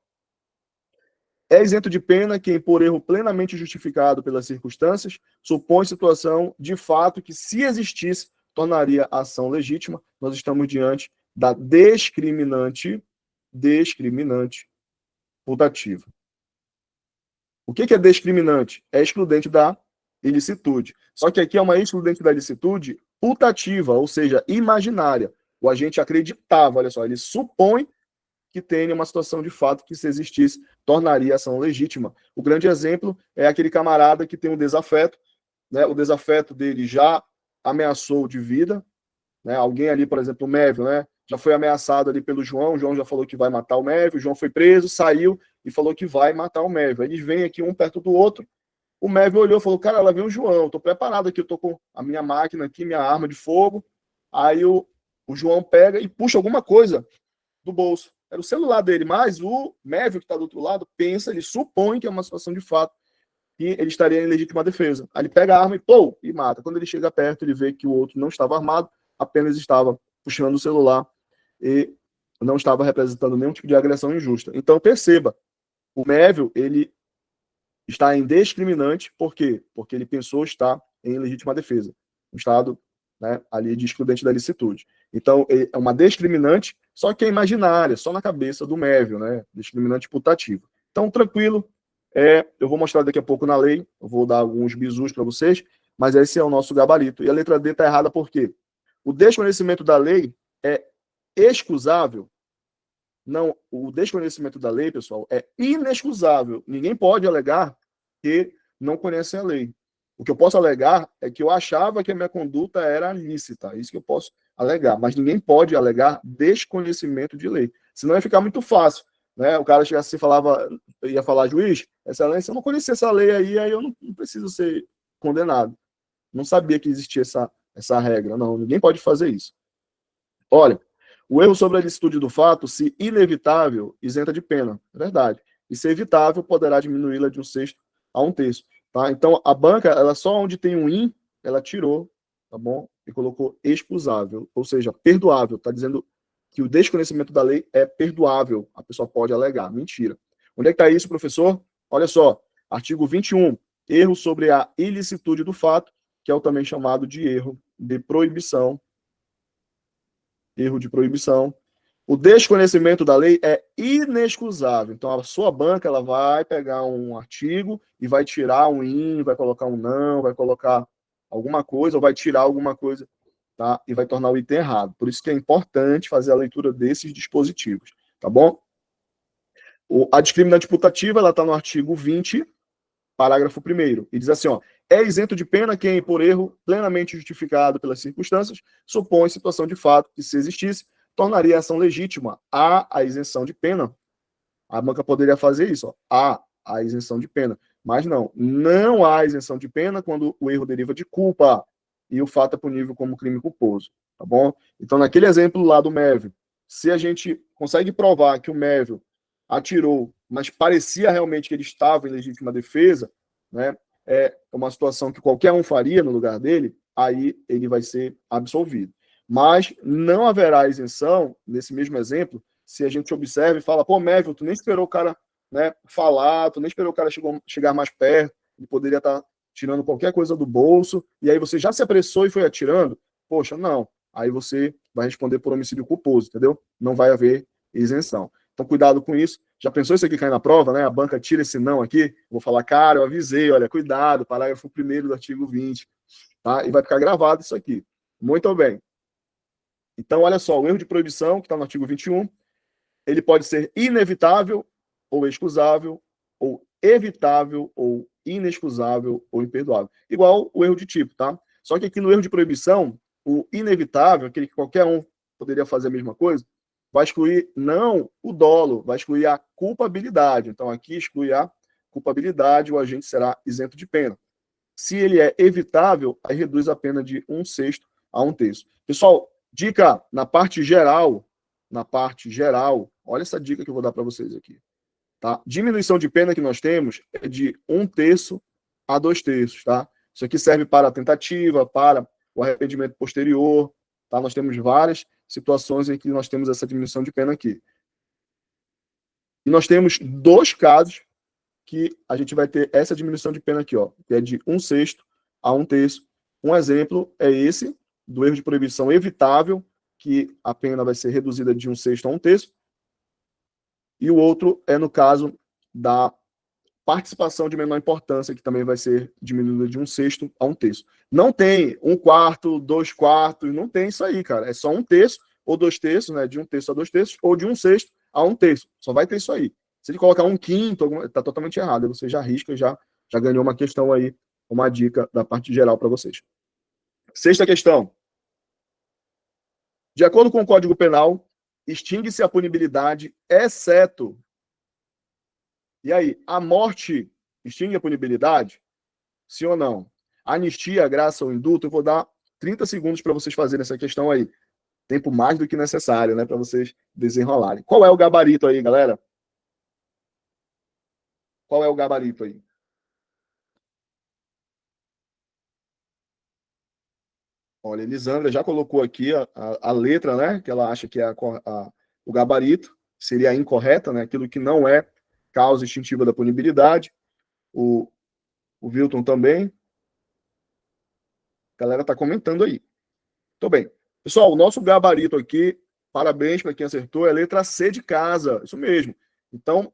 É isento de pena quem, por erro plenamente justificado pelas circunstâncias, supõe situação de fato que, se existisse, tornaria a ação legítima. Nós estamos diante da discriminante putativa. O que é discriminante? É excludente da ilicitude. Só que aqui é uma excludente da ilicitude putativa, ou seja, imaginária. O agente acreditava, olha só, ele supõe que tenha uma situação de fato que, se existisse, tornaria a ação legítima. O grande exemplo é aquele camarada que tem um desafeto, né? O desafeto dele já ameaçou de vida, né? Alguém ali, por exemplo, o Mévio, né? Já foi ameaçado ali pelo João, o João já falou que vai matar o Mévio, o João foi preso, saiu e falou que vai matar o Mévio. Eles vêm aqui um perto do outro, o Mévio olhou e falou, cara, lá vem o João, tô preparado aqui, eu tô com a minha máquina aqui, minha arma de fogo. Aí o João pega e puxa alguma coisa do bolso. Era o celular dele, mas o Mévio, que está do outro lado, pensa, ele supõe que é uma situação de fato, que ele estaria em legítima defesa. Aí ele pega a arma e, pô, e mata. Quando ele chega perto, ele vê que o outro não estava armado, apenas estava puxando o celular e não estava representando nenhum tipo de agressão injusta. Então, perceba, o Mévio, ele está em discriminante, por quê? Porque ele pensou estar em legítima defesa. Um estado, né, ali de excludente da licitude. Então, é uma discriminante, só que é imaginária, só na cabeça do Mévio, né? Discriminante putativa. Então, tranquilo, eu vou mostrar daqui a pouco na lei, eu vou dar alguns bizus para vocês, mas esse é o nosso gabarito. E a letra D está errada por quê? O desconhecimento da lei é excusável, não, o desconhecimento da lei, pessoal, é inexcusável. Ninguém pode alegar que não conhece a lei. O que eu posso alegar é que eu achava que a minha conduta era lícita. Isso que eu posso alegar. Mas ninguém pode alegar desconhecimento de lei. Senão ia ficar muito fácil. Né? O cara chegasse e falava, ia falar, juiz, excelência, eu não conhecia essa lei aí eu não preciso ser condenado. Não sabia que existia essa regra. Não, ninguém pode fazer isso. Olha, o erro sobre a licitude do fato, se inevitável, isenta de pena. É verdade. E se evitável, poderá diminuí-la de 1/6 a 1/3. Tá? Então, a banca, ela só onde tem um in, ela tirou, tá bom? E colocou excusável, ou seja, perdoável. Está dizendo que o desconhecimento da lei é perdoável. A pessoa pode alegar. Mentira. Onde é que está isso, professor? Olha só, artigo 21, erro sobre a ilicitude do fato, que é o também chamado de erro de proibição. Erro de proibição. O desconhecimento da lei é inexcusável. Então, a sua banca ela vai pegar um artigo e vai tirar um in, vai colocar um não, vai colocar alguma coisa, ou vai tirar alguma coisa, tá? E vai tornar o item errado. Por isso que é importante fazer a leitura desses dispositivos, tá bom? A discriminante putativa, ela está no artigo 20, parágrafo 1º, e diz assim, ó, é isento de pena quem, por erro plenamente justificado pelas circunstâncias, supõe situação de fato que, se existisse, tornaria a ação legítima a isenção de pena. A banca poderia fazer isso, ó, a isenção de pena. Mas não há isenção de pena quando o erro deriva de culpa e o fato é punível como crime culposo, tá bom? Então, naquele exemplo lá do Mévio, se a gente consegue provar que o Mévio atirou, mas parecia realmente que ele estava em legítima defesa, né? É uma situação que qualquer um faria no lugar dele, aí ele vai ser absolvido. Mas não haverá isenção, nesse mesmo exemplo, se a gente observa e fala, pô, Mévio, tu nem esperou o cara, né, falar, tu nem esperou o cara chegar mais perto, ele poderia estar tirando qualquer coisa do bolso, e aí você já se apressou e foi atirando, poxa, não. Aí você vai responder por homicídio culposo, entendeu? Não vai haver isenção. Então, cuidado com isso. Já pensou isso aqui cair na prova, né? A banca tira esse não aqui, vou falar, cara, eu avisei, olha, cuidado, parágrafo 1º do artigo 20, tá? E vai ficar gravado isso aqui. Muito bem. Então, olha só, o erro de proibição, que está no artigo 21, ele pode ser inevitável ou excusável, ou evitável ou inexcusável ou imperdoável. Igual o erro de tipo, tá? Só que aqui no erro de proibição, o inevitável, aquele que qualquer um poderia fazer a mesma coisa, vai excluir não o dolo, vai excluir a culpabilidade. Então, aqui exclui a culpabilidade, o agente será isento de pena. Se ele é evitável, aí reduz a pena de 1/6 a 1/3. Pessoal, dica na parte geral, olha essa dica que eu vou dar para vocês aqui. Tá? Diminuição de pena que nós temos é de 1/3 a 2/3, tá? Isso aqui serve para a tentativa, para o arrependimento posterior, tá? Nós temos várias situações em que nós temos essa diminuição de pena aqui. E nós temos 2 casos que a gente vai ter essa diminuição de pena aqui, ó, que é de 1/6 a 1/3. Um exemplo é esse, do erro de proibição evitável, que a pena vai ser reduzida de 1/6 a 1/3. E o outro é no caso da participação de menor importância, que também vai ser diminuída de 1/6 a 1/3. Não tem 1/4, 2/4, não tem isso aí, cara. É só 1/3 ou 2/3, né? De 1/3 a 2/3, ou de 1/6 a 1/3. Só vai ter isso aí. Se ele colocar 1/5, está totalmente errado. Aí você já arrisca, já ganhou uma questão aí, uma dica da parte geral para vocês. Sexta questão. De acordo com o Código Penal, extingue-se a punibilidade, exceto... E aí, a morte extingue a punibilidade? Sim ou não? Anistia, graça ou indulto? Eu vou dar 30 segundos para vocês fazerem essa questão aí. Tempo mais do que necessário, né? Para vocês desenrolarem. Qual é o gabarito aí, galera? Qual é o gabarito aí? Olha, Elisandra já colocou aqui a letra, né? Que ela acha que é o gabarito. Seria a incorreta, né? Aquilo que não é causa extintiva da punibilidade. O Wilton também. A galera está comentando aí. Tô bem. Pessoal, o nosso gabarito aqui, parabéns para quem acertou, é a letra C de casa. Isso mesmo. Então,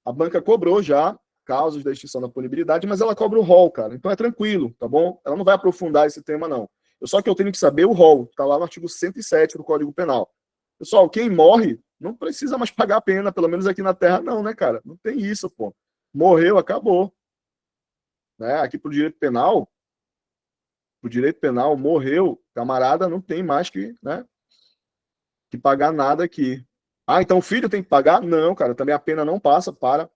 a banca cobrou já causas da extinção da punibilidade, mas ela cobra o rol, cara. Então é tranquilo, tá bom? Ela não vai aprofundar esse tema, não. Só que eu tenho que saber o rol. Está lá no artigo 107 do Código Penal. Pessoal, quem morre não precisa mais pagar a pena, pelo menos aqui na Terra não, né, cara? Não tem isso, pô. Morreu, acabou. Né? Aqui pro direito penal, morreu, camarada, não tem mais que, né, que pagar nada aqui. Ah, então o filho tem que pagar? Não, cara, também a pena não passa para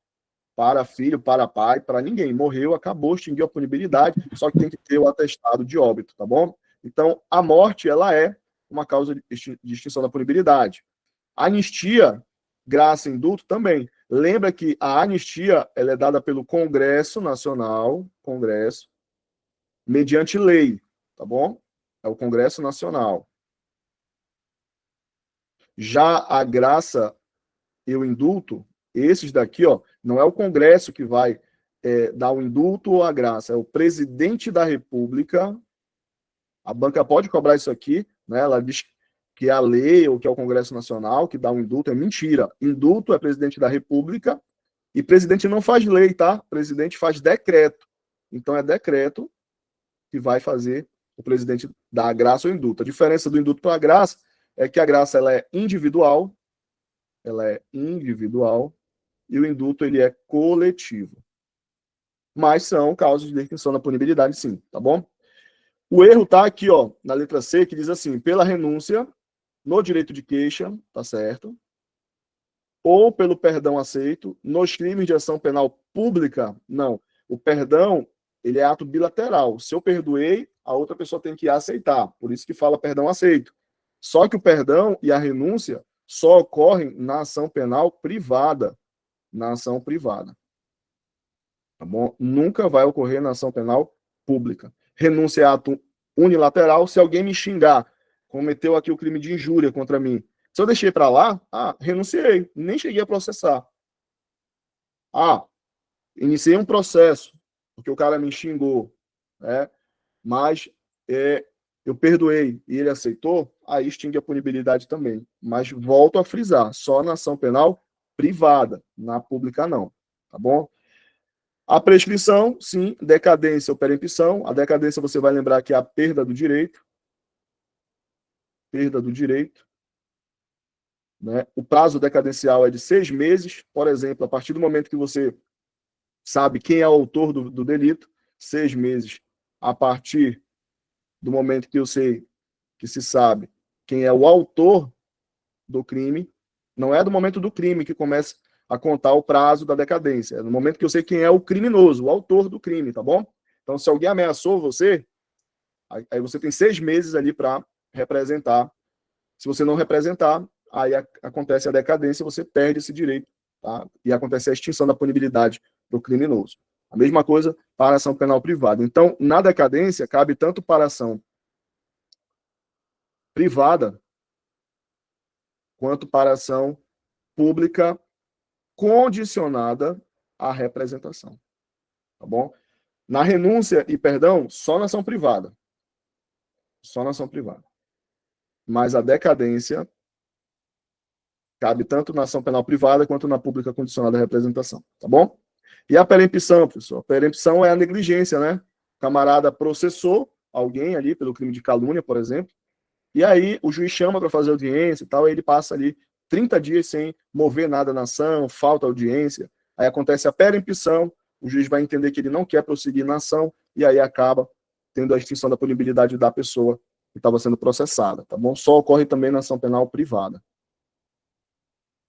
filho, para pai, para ninguém. Morreu, acabou, extinguiu a punibilidade, só que tem que ter o atestado de óbito, tá bom? Então, a morte, ela é uma causa de extinção da punibilidade. Anistia, graça e indulto também. Lembra que a anistia, ela é dada pelo Congresso Nacional, mediante lei, tá bom? É o Congresso Nacional. Já a graça e o indulto, esses daqui, ó, não é o Congresso que vai dar o indulto ou a graça, é o presidente da República. A banca pode cobrar isso aqui, né? Ela diz que é a lei ou que é o Congresso Nacional que dá o indulto, é mentira. Indulto é presidente da República e presidente não faz lei, tá? Presidente faz decreto. Então é decreto que vai fazer o presidente dar a graça ou indulto. A diferença do indulto para a graça é que a graça ela é individual e o indulto ele é coletivo. Mas são causas de extinção da punibilidade, sim, tá bom? O erro tá aqui, ó, na letra C, que diz assim: pela renúncia no direito de queixa, tá certo? Ou pelo perdão aceito nos crimes de ação penal pública? Não. O perdão, ele é ato bilateral. Se eu perdoei, a outra pessoa tem que aceitar. Por isso que fala perdão aceito. Só que o perdão e a renúncia só ocorrem na ação penal privada. Na ação privada. Tá bom? Nunca vai ocorrer na ação penal pública. Renúncia é ato unilateral. Se alguém me xingar, cometeu aqui o crime de injúria contra mim, se eu deixei para lá, renunciei, nem cheguei a processar. Iniciei um processo, porque o cara me xingou, né? Mas eu perdoei e ele aceitou, aí extingue a punibilidade também. Mas volto a frisar, só na ação penal privada, na pública não, tá bom? A prescrição, sim, decadência ou perempção. A decadência você vai lembrar que é a perda do direito. Perda do direito. Né? O prazo decadencial é de 6 meses. Por exemplo, a partir do momento que você sabe quem é o autor do delito, 6 meses. A partir do momento que eu sei, que se sabe quem é o autor do crime, não é do momento do crime que começa a contar o prazo da decadência. É no momento que eu sei quem é o criminoso, o autor do crime, tá bom? Então, se alguém ameaçou você, aí você tem 6 meses ali para representar. Se você não representar, aí acontece a decadência, você perde esse direito, tá? E acontece a extinção da punibilidade do criminoso. A mesma coisa para a ação penal privada. Então, na decadência, cabe tanto para a ação privada quanto para a ação pública condicionada à representação. Tá bom? Na renúncia e perdão, só na ação privada. Só na ação privada. Mas a decadência cabe tanto na ação penal privada quanto na pública condicionada à representação. Tá bom? E a perempção, pessoal? A perempção é a negligência, né? O camarada processou alguém ali pelo crime de calúnia, por exemplo, e aí o juiz chama para fazer audiência e tal, aí ele passa ali 30 dias sem mover nada na ação, falta audiência, aí acontece a perempção, o juiz vai entender que ele não quer prosseguir na ação, e aí acaba tendo a extinção da punibilidade da pessoa que estava sendo processada, tá bom? Só ocorre também na ação penal privada.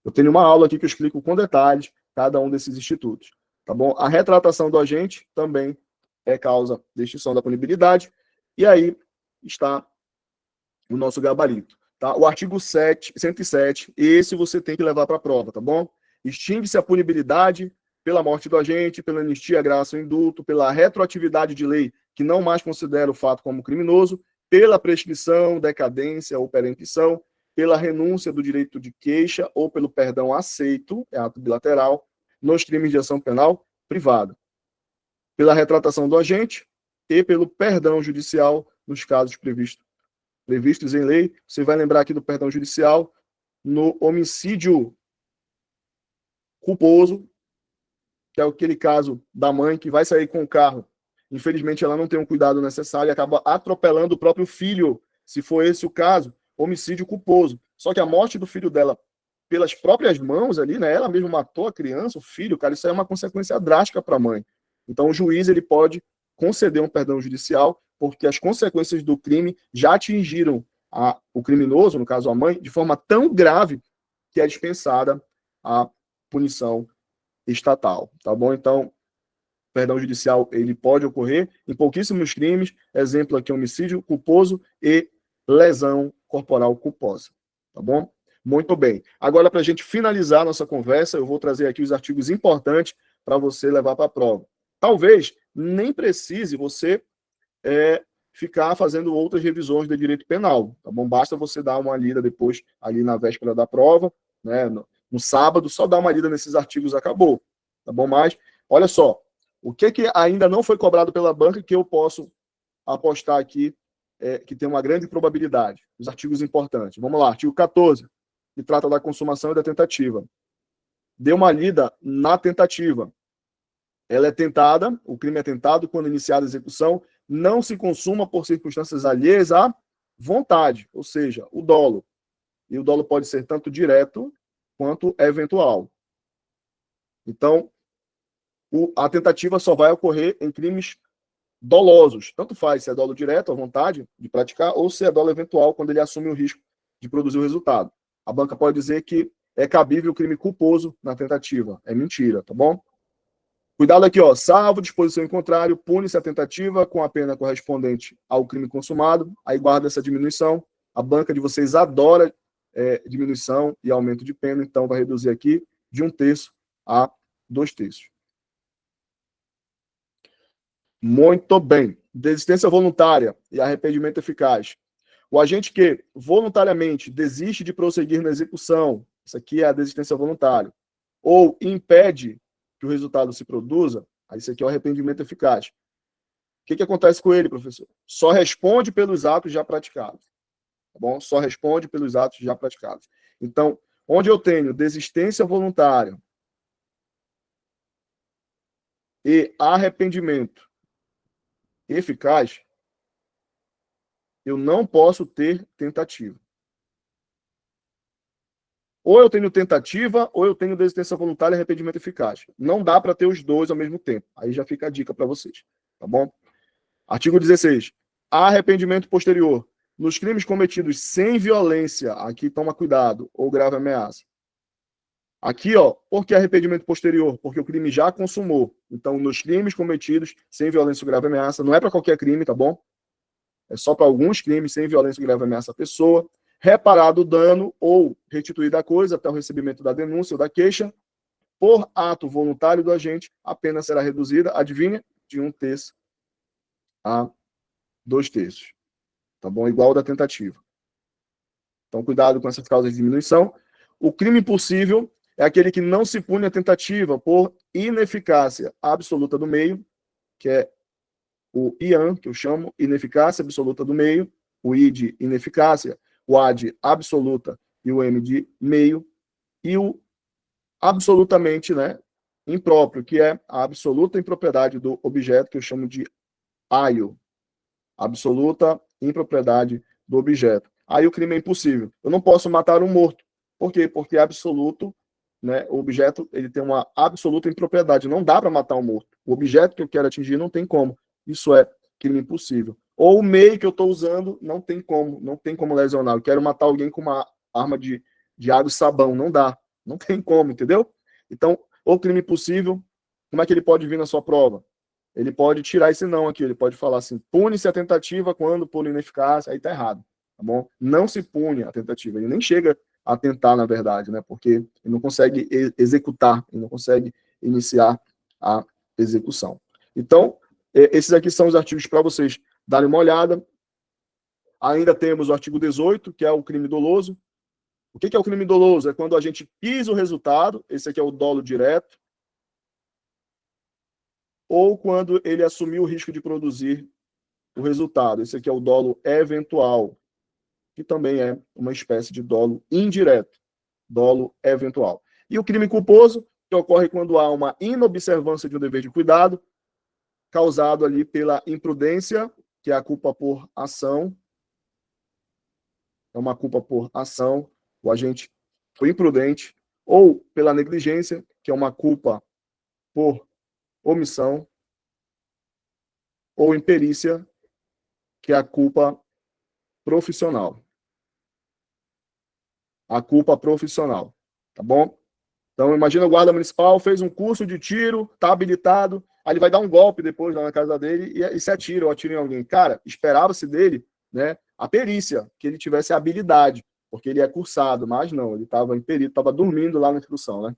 Eu tenho uma aula aqui que eu explico com detalhes cada um desses institutos, tá bom? A retratação do agente também é causa de extinção da punibilidade, e aí está o nosso gabarito. Tá? O artigo 107, esse você tem que levar para a prova, tá bom? Extingue-se a punibilidade pela morte do agente, pela anistia, graça ou indulto, pela retroatividade de lei que não mais considera o fato como criminoso, pela prescrição, decadência ou perempção, pela renúncia do direito de queixa ou pelo perdão aceito, é ato bilateral, nos crimes de ação penal privada, pela retratação do agente e pelo perdão judicial nos casos previstos em lei. Você vai lembrar aqui do perdão judicial no homicídio culposo, que é aquele caso da mãe que vai sair com o carro. Infelizmente, ela não tem um cuidado necessário e acaba atropelando o próprio filho. Se for esse o caso, homicídio culposo. Só que a morte do filho dela pelas próprias mãos ali, né? Ela mesma matou a criança, o filho, cara, isso aí é uma consequência drástica para a mãe. Então o juiz ele pode conceder um perdão judicial porque as consequências do crime já atingiram o criminoso, no caso a mãe, de forma tão grave que é dispensada a punição estatal, tá bom? Então, perdão judicial ele pode ocorrer em pouquíssimos crimes, exemplo aqui, homicídio culposo e lesão corporal culposa, tá bom? Muito bem. Agora, para a gente finalizar a nossa conversa, eu vou trazer aqui os artigos importantes para você levar para a prova. Talvez nem precise você ficar fazendo outras revisões de direito penal, tá bom? Basta você dar uma lida depois, ali na véspera da prova, né? No sábado, só dar uma lida nesses artigos, acabou, tá bom? Mas, olha só, o que ainda não foi cobrado pela banca que eu posso apostar aqui, que tem uma grande probabilidade? Os artigos importantes. Vamos lá, artigo 14, que trata da consumação e da tentativa. Dê uma lida na tentativa. Ela é tentada, o crime é tentado quando iniciada a execução, não se consuma por circunstâncias alheias à vontade, ou seja, o dolo. E o dolo pode ser tanto direto quanto eventual. Então, a tentativa só vai ocorrer em crimes dolosos. Tanto faz se é dolo direto, à vontade de praticar, ou se é dolo eventual, quando ele assume o risco de produzir o resultado. A banca pode dizer que é cabível o crime culposo na tentativa. É mentira, tá bom? Cuidado aqui, ó. Salvo disposição em contrário, pune-se a tentativa com a pena correspondente ao crime consumado. Aí guarda essa diminuição. A banca de vocês adora diminuição e aumento de pena, então vai reduzir aqui de 1/3 a 2/3. Muito bem. Desistência voluntária e arrependimento eficaz. O agente que voluntariamente desiste de prosseguir na execução, isso aqui é a desistência voluntária, ou impede que o resultado se produza, aí isso aqui é o arrependimento eficaz. O que acontece com ele, professor? Só responde pelos atos já praticados. Tá bom? Só responde pelos atos já praticados. Então, onde eu tenho desistência voluntária e arrependimento eficaz, eu não posso ter tentativa. Ou eu tenho tentativa, ou eu tenho desistência voluntária e arrependimento eficaz. Não dá para ter os dois ao mesmo tempo. Aí já fica a dica para vocês. Tá bom? Artigo 16. Arrependimento posterior. Nos crimes cometidos sem violência, aqui toma cuidado, ou grave ameaça. Aqui, ó, por que arrependimento posterior? Porque o crime já consumou. Então, nos crimes cometidos sem violência ou grave ameaça, não é para qualquer crime, tá bom? É só para alguns crimes sem violência ou grave ameaça à pessoa. Reparado o dano ou restituída a coisa até o recebimento da denúncia ou da queixa, por ato voluntário do agente, a pena será reduzida, adivinha? De 1/3 a 2/3. Tá bom? Igual da tentativa. Então, cuidado com essas causas de diminuição. O crime impossível é aquele que não se pune a tentativa por ineficácia absoluta do meio, que é o IAN, que eu chamo, ineficácia absoluta do meio, o I de ineficácia, o A de absoluta e o M de meio, e o absolutamente, né, impróprio, que é a absoluta impropriedade do objeto, que eu chamo de AIO, absoluta impropriedade do objeto. Aí o crime é impossível. Eu não posso matar um morto. Por quê? Porque é absoluto, né, o objeto ele tem uma absoluta impropriedade. Não dá para matar um morto. O objeto que eu quero atingir não tem como. Isso é crime impossível. Ou o meio que eu estou usando não tem como lesionar. Eu quero matar alguém com uma arma de água e sabão. Não dá. Não tem como, entendeu? Então, o crime impossível, como é que ele pode vir na sua prova? Ele pode tirar esse não aqui, ele pode falar assim, pune-se a tentativa quando por ineficácia, aí tá errado, tá bom? Não se pune a tentativa, ele nem chega a tentar, na verdade, né? Porque ele não consegue executar, ele não consegue iniciar a execução. Então, esses aqui são os artigos para vocês darem uma olhada. Ainda temos o artigo 18, que é o crime doloso. O que é o crime doloso? É quando a gente quis o resultado, esse aqui é o dolo direto, ou quando ele assumiu o risco de produzir o resultado. Esse aqui é o dolo eventual, que também é uma espécie de dolo indireto, dolo eventual. E o crime culposo, que ocorre quando há uma inobservância de um dever de cuidado, causado ali pela imprudência, que é a culpa por ação, é uma culpa por ação, o agente foi imprudente, ou pela negligência, que é uma culpa por omissão, ou imperícia, que é a culpa profissional. A culpa profissional, tá bom? Então, imagina o guarda municipal, fez um curso de tiro, tá habilitado, aí ele vai dar um golpe depois lá na casa dele e se atira ou atira em alguém. Cara, esperava-se dele, né, a perícia, que ele tivesse habilidade, porque ele é cursado, mas não, ele estava impedido, estava dormindo lá na instrução, né?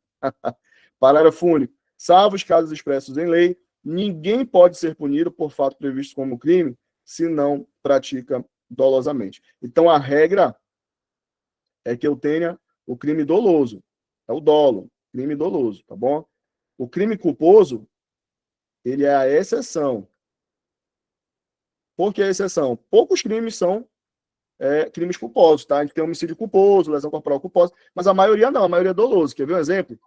Parágrafo único. Salvo os casos expressos em lei, ninguém pode ser punido por fato previsto como crime se não pratica dolosamente. Então, a regra é que eu tenha o crime doloso. É o dolo, crime doloso, tá bom? O crime culposo, ele é a exceção. Por que a exceção? Poucos crimes são crimes culposos, tá? A gente tem homicídio culposo, lesão corporal culposa, mas a maioria não, a maioria é doloso. Quer ver um exemplo?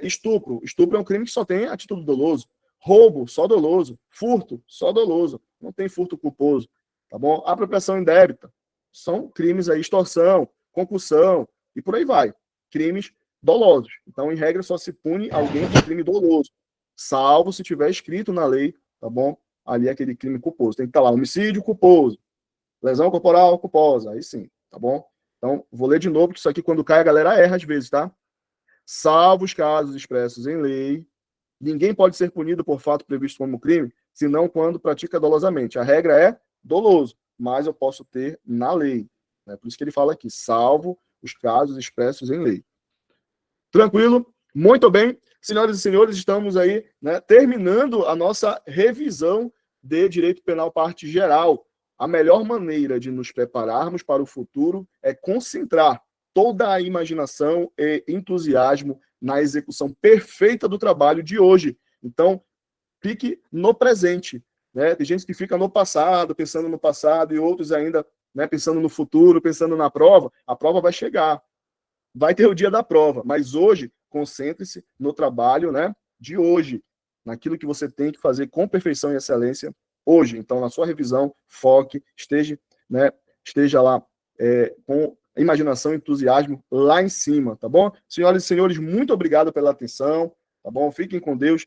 Estupro. Estupro é um crime que só tem atitude doloso. Roubo, só doloso. Furto, só doloso. Não tem furto culposo, tá bom? Apropriação indébita. São crimes aí, extorsão, concussão e por aí vai. Crimes dolosos. Então, em regra, só se pune alguém por crime doloso, salvo se tiver escrito na lei, tá bom? Ali é aquele crime culposo. Tem que estar lá, homicídio culposo, lesão corporal culposa, aí sim, tá bom? Então, vou ler de novo, que isso aqui, quando cai, a galera erra às vezes, tá? Salvo os casos expressos em lei, ninguém pode ser punido por fato previsto como crime, senão quando pratica dolosamente. A regra é doloso, mas eu posso ter na lei. Né? Por isso que ele fala aqui, salvo os casos expressos em lei. Tranquilo? Muito bem. Senhoras e senhores, estamos aí, né, terminando a nossa revisão de Direito Penal Parte Geral. A melhor maneira de nos prepararmos para o futuro é concentrar toda a imaginação e entusiasmo na execução perfeita do trabalho de hoje. Então, fique no presente. Né? Tem gente que fica no passado, pensando no passado, e outros ainda, né, pensando no futuro, pensando na prova. A prova vai chegar. Vai ter o dia da prova, mas hoje, concentre-se no trabalho, né, de hoje, naquilo que você tem que fazer com perfeição e excelência hoje. Então, na sua revisão, foque, esteja lá com imaginação e entusiasmo lá em cima, tá bom? Senhoras e senhores, muito obrigado pela atenção, tá bom? Fiquem com Deus.